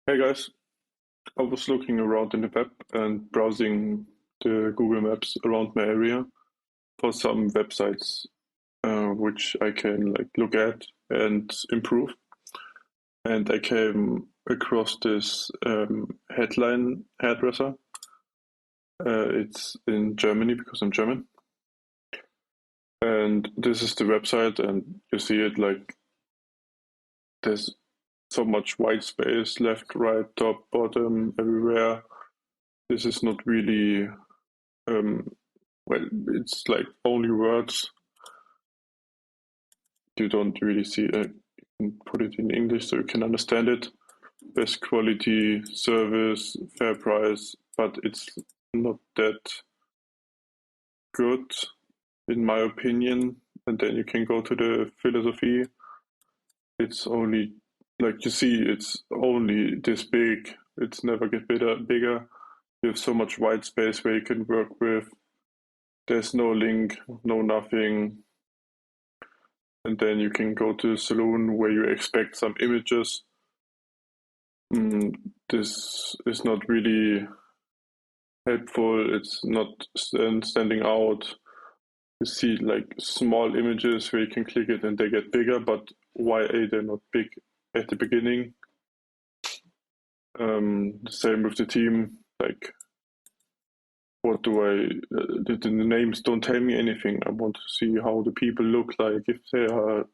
Hey guys, I was looking around in the web and browsing the Google Maps around my area for some websites which I can look at and improve. And I came across this headline hairdresser. It's in Germany because I'm German. And this is the website, and you see it like there's so much white space, left, right, top, bottom, everywhere. This is not really um, well, it's like only words. You don't really see it. You can put it in English so you can understand it. Best quality, service, fair price, but it's not that good, in my opinion. And then you can go to the philosophy. It's only like you see, it's only this big. It's never get bigger. You have so much white space where you can work with. There's no link, no nothing. And then you can go to the saloon where you expect some images. This is not really helpful. It's not standing out. You see like small images where you can click it and they get bigger, but why are they not big at the beginning? The same with the team. Like, what do I? The names don't tell me anything. I want to see how the people look like, if they are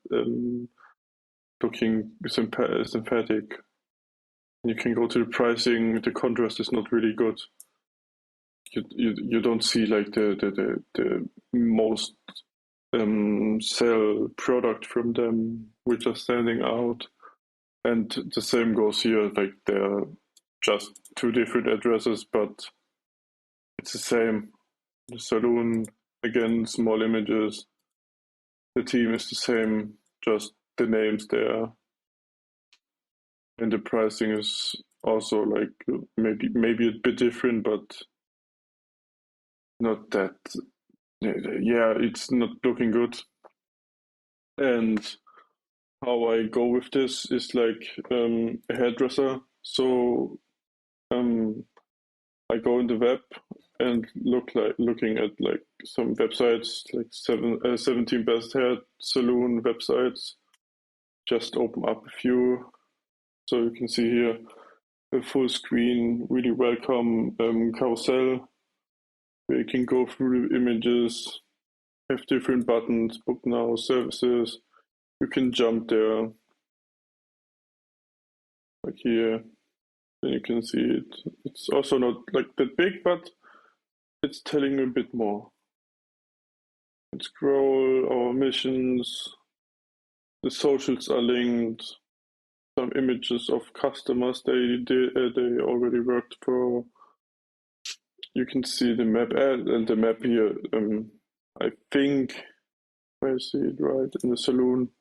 looking sympathetic. You can go to the pricing. The contrast is not really good. You don't see like the most sell product from them which are standing out. And the same goes here. Like they're just two different addresses, but it's the same. The saloon, again, small images. The team is the same, just the names there. And the pricing is also like maybe a bit different, but not that. Yeah, it's not looking good. And how I go with this is like a hairdresser. So um, I go in the web and looking at like some websites, like 17 best hair salon websites. Just open up a few, so you can see here a full screen, really welcome carousel where you can go through the images, have different buttons, book now, services. You can jump there, like here. Then you can see it. It's also not like that big, but it's telling you a bit more. And scroll, our missions, the socials are linked, some images of customers they already worked for. You can see the map and the map here. I think I see it right in the saloon.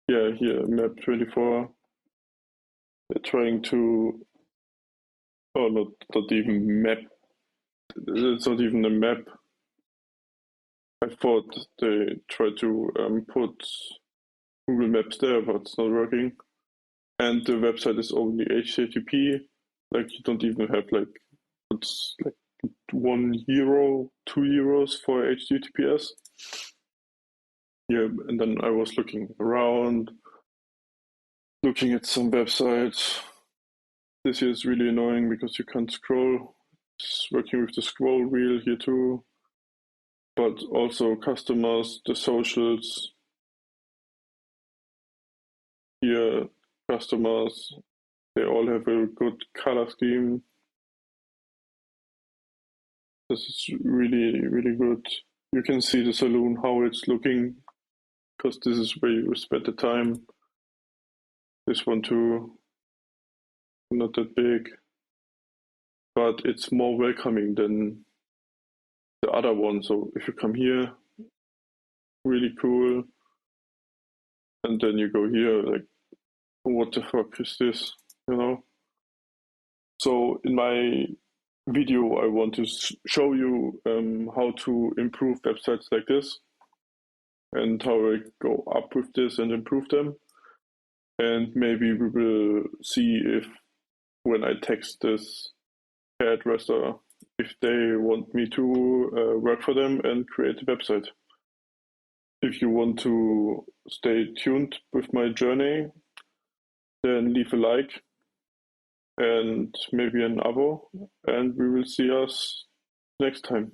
Yeah, here map 24. They're trying to, oh, not even map. It's not even a map. I thought they tried to put Google Maps there, but it's not working. And the website is only HTTP. Like you don't even have like it's like €1, €2 for HTTPS. Yeah, and then I was looking around, looking at some websites. This here is really annoying because you can't scroll. It's working with the scroll wheel here too. But also customers, the socials. Here, customers, they all have a good color scheme. This is really, really good. You can see the saloon, how it's looking, because this is where you spend the time. This one too, not that big, but it's more welcoming than the other one. So if you come here, really cool, and then you go here, like, what the fuck is this, you know? So in my video, I want to show you how to improve websites like this and how I go up with this and improve them. And maybe we will see if when I text this hairdresser if they want me to work for them and create a website. If you want to stay tuned with my journey, then leave a like and maybe an abo, and we will see us next time.